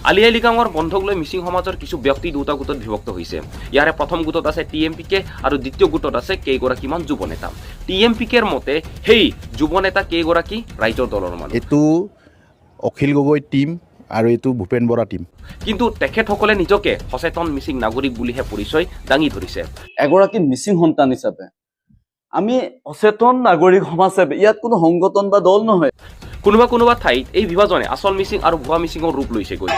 আলি আই লৃগাঙৰ বন্ধক লৈ মিচিং সমাজৰ কিছু ব্যক্তি দুটা গোটত বিভক্ত হৈছে। ইয়াৰে প্ৰথম গোটত আছে TMPK আৰু দ্বিতীয় গোটত আছে কেইগৰাকীমান যুৱ নেতা। TMPKৰ মতে সেই যুৱ নেতা কেইগৰাকী ৰাইজৰ দলৰ মানুহ। এইটো অখিল গগৈ টিম আৰু এইটো ভূপেন বৰা টিম। কিন্তু তেখেতসকলে নিজকে সচেতন মিচিং নাগৰিক বুলিহে পৰিচয় দাঙি ধৰিছে। এগৰাকী মিচিং সন্তান হিচাপে আমি সচেতন নাগৰিক সমাজ হিচাপে ইয়াত কোনো সংগঠন বা দল নহয়। কোনোবা ঠাইত এই বিভাজনে আচল মিচিং আৰু ভুৱা মিচিঙৰ ৰূপ লৈছেগৈ।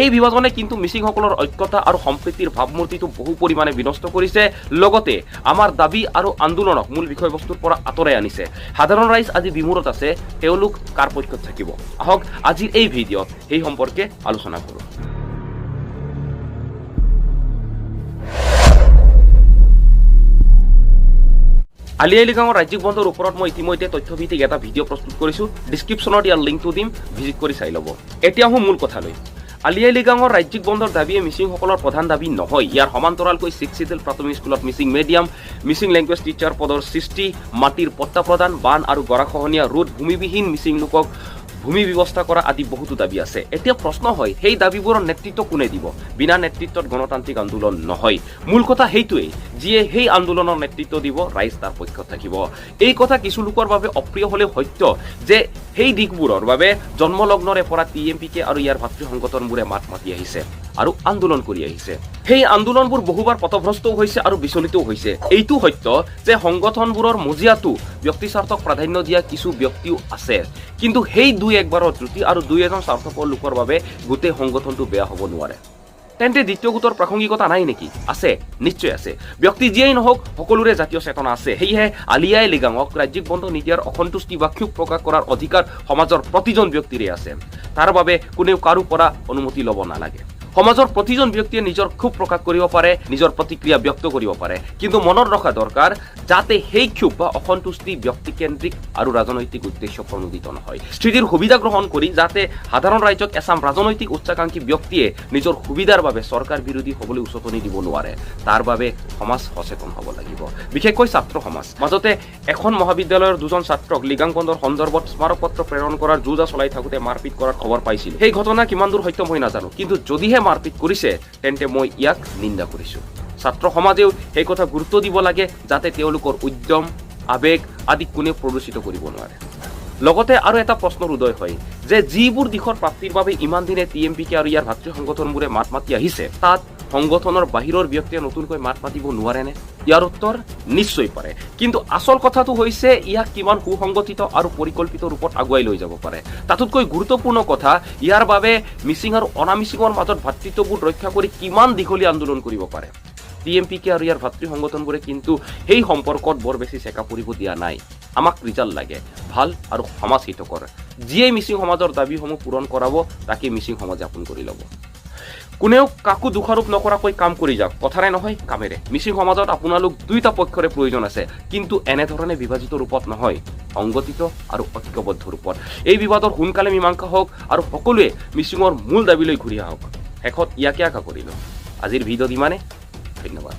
এই বিভাজনে কিন্তু মিচিংসকলৰ ঐক্যতা আৰু সম্প্ৰীতিৰ ভাৱমূৰ্তিটো বহু পৰিমাণে বিনষ্ট কৰিছে, লগতে আমাৰ দাবী আৰু আন্দোলনক মূল বিষয়বস্তুৰ পৰা আঁতৰাই আনিছে। সাধাৰণ ৰাইজ আজি বিমূৰত আছে, তেওঁলোক কাৰ পক্ষত থাকিব? আহক আজিৰ এই ভিডিঅ'ত সেই সম্পৰ্কে আলোচনা কৰোঁ। আলি আই লৃগাঙৰ ৰাজ্যিক বন্ধৰ ওপৰত মই ইতিমধ্যে তথ্যভিত্তিক এটা ভিডিঅ' প্ৰস্তুত কৰিছোঁ। ডিছক্ৰিপশ্যনত ইয়াৰ লিংকটো দিম, ভিজিট কৰি চাই ল'ব। এতিয়া আহোঁ মূল কথালৈ। আলি আই লৃগাঙৰ ৰাজ্যিক বন্ধৰ দাবীয়ে মিচিংসকলৰ প্ৰধান দাবী নহয়। ইয়াৰ সমান্তৰালকৈ 6 চিডিল প্ৰাথমিক স্কুলত Mising medium, Mising language teacher পদৰ সৃষ্টি, মাটিৰ পট্টা প্ৰদান, বান আৰু গৰাখহনীয়া ৰোধ, ভূমিবিহীন মিচিং লোকক ভূমি ব্যৱস্থা কৰা আদি বহুতো দাবী আছে। এতিয়া প্ৰশ্ন হয়, সেই দাবীবোৰৰ নেতৃত্ব কোনে দিব? বিনা নেতৃত্বত গণতান্ত্ৰিক আন্দোলন নহয়। মূল কথা সেইটোৱেই, যিয়ে সেই আন্দোলনৰ নেতৃত্ব দিব, ৰাইজ তাৰ পক্ষত থাকিব। এই কথা কিছু লোকৰ বাবে অপ্ৰিয় হ'লেও সত্য যে সেই দিশবোৰৰ বাবে জন্মলগ্নৰে পৰা TMPK আৰু ইয়াৰ ভাতৃ সংগঠনবোৰে মাত মাতি আহিছে আৰু আন্দোলন কৰি আহিছে। সেই আন্দোলনবোৰ বহুবাৰ পথভ্ৰষ্টও হৈছে আৰু বিচলিতও হৈছে। এইটো সত্য যে সংগঠনবোৰৰ মজিয়াটো ব্যক্তিস্বাৰ্থক প্ৰাধান্য দিয়া কিছু ব্যক্তিও আছে, কিন্তু সেই দুই একবাৰৰ ত্ৰুটি আৰু দুই এজন স্বাৰ্থপৰ লোকৰ বাবে গোটেই সংগঠনটো বেয়া হ'ব নোৱাৰে। তেন্তে দ্বিতীয় গোটৰ প্ৰাসংগিকতা নাই নেকি? আছে, নিশ্চয় আছে। ব্যক্তি যিয়েই নহওক, সকলোৰে জাতীয় চেতনা আছে। সেয়েহে আলি আই লৃগাঙক ৰাজ্যিক বন্ধ নিদিয়াৰ অসন্তুষ্টি বা ক্ষোভ প্ৰকাশ কৰাৰ অধিকাৰ সমাজৰ প্ৰতিজন ব্যক্তিৰে আছে। তাৰ বাবে কোনেও কাৰো পৰা অনুমতি ল'ব নালাগে। সমাজৰ প্ৰতিজন ব্যক্তিয়ে নিজৰ ক্ষোভ প্ৰকাশ কৰিব পাৰে, নিজৰ প্ৰতিক্ৰিয়া ব্যক্ত কৰিব পাৰে, কিন্তু মনত ৰখা দৰকাৰ যাতে সেই ক্ষোভ বা অসন্তুষ্টি ব্যক্তিকেন্দ্ৰিক আৰু ৰাজনৈতিক উদ্দেশ্য প্ৰণোদিত নহয়। স্থিতিৰ সুবিধা গ্ৰহণ কৰি যাতে সাধাৰণ ৰাইজক এচাম ৰাজনৈতিক উচ্চাকাংক্ষী ব্যক্তিয়ে নিজৰ সুবিধাৰ বাবে চৰকাৰ বিৰোধী হ'বলৈ উচতনি দিব নোৱাৰে। তাৰ বাবে সমাজ সচেতন হ'ব লাগিব, বিশেষকৈ ছাত্ৰ সমাজ। মাজতে এখন মহাবিদ্যালয়ৰ দুজন ছাত্ৰক লৃগাং বন্ধৰ সন্দৰ্ভত স্মাৰক পত্ৰ প্ৰেৰণ কৰাৰ যোজা চলাই থাকোঁতে মাৰপিট কৰাৰ খবৰ পাইছিল। সেই ঘটনা কিমান দূৰ সত্য মই নাজানো, কিন্তু যদিহে মাৰপিট কৰিছে তেন্তে মই ইয়াক নিন্দা কৰিছোঁ। ছাত্ৰ সমাজেও সেই কথা গুৰুত্ব দিব লাগে যাতে তেওঁলোকৰ উদ্যম, আৱেগ আদি কোনেও প্ৰদূষিত কৰিব নোৱাৰে। লগতে আৰু এটা প্ৰশ্নৰ উদয় হয় যে যিবোৰ দিশৰ প্ৰাপ্তিৰ বাবে ইমান দিনে TMPK আৰু ইয়াৰ ভাতৃ সংগঠনবোৰে মাত মাতি আহিছে, তাত সংগঠনৰ বাহিৰৰ ব্যক্তিয়ে নতুনকৈ মাত মাতিব নোৱাৰেনে? ইয়াৰ উত্তৰ নিশ্চয় পাৰে, কিন্তু আচল কথাটো হৈছে ইয়াক কিমান সুসংগঠিত আৰু পৰিকল্পিত ৰূপত আগুৱাই লৈ যাব পাৰে। তাতোতকৈ গুৰুত্বপূৰ্ণ কথা, ইয়াৰ বাবে মিচিং আৰু অনামিচিঙৰ মাজত ভাতৃত্ববোধ ৰক্ষা কৰি কিমান দীঘলীয়া আন্দোলন কৰিব পাৰে। TMPK আৰু ইয়াৰ ভাতৃ সংগঠনবোৰে কিন্তু সেই সম্পৰ্কত বৰ বেছি চেকা পৰিব দিয়া নাই। আমাক ৰিজাল্ট লাগে, ভাল আৰু সমাজ হিতকৰ। যিয়ে মিচিং সমাজৰ দাবীসমূহ পূৰণ কৰাব, তাকে মিচিং সমাজে আপোন কৰি ল'ব। কোনেও কাকো দোষাৰোপ নকৰাকৈ কাম কৰি যাওক, কথাৰে নহয় কামেৰে। মিচিং সমাজত আপোনালোক দুয়োটা পক্ষৰে প্ৰয়োজন আছে, কিন্তু এনেধৰণে বিভাজিত ৰূপত নহয়, সংগঠিত আৰু ঐক্যবদ্ধ ৰূপত। এই বিবাদৰ সোনকালে মীমাংসা হওক আৰু সকলোৱে মিচিঙৰ মূল দাবীলৈ ঘূৰি আহক। শেষত ইয়াকে আশা কৰিলোঁ। আজিৰ ভিডিঅ'ত ইমানে। ধন্যবাদ।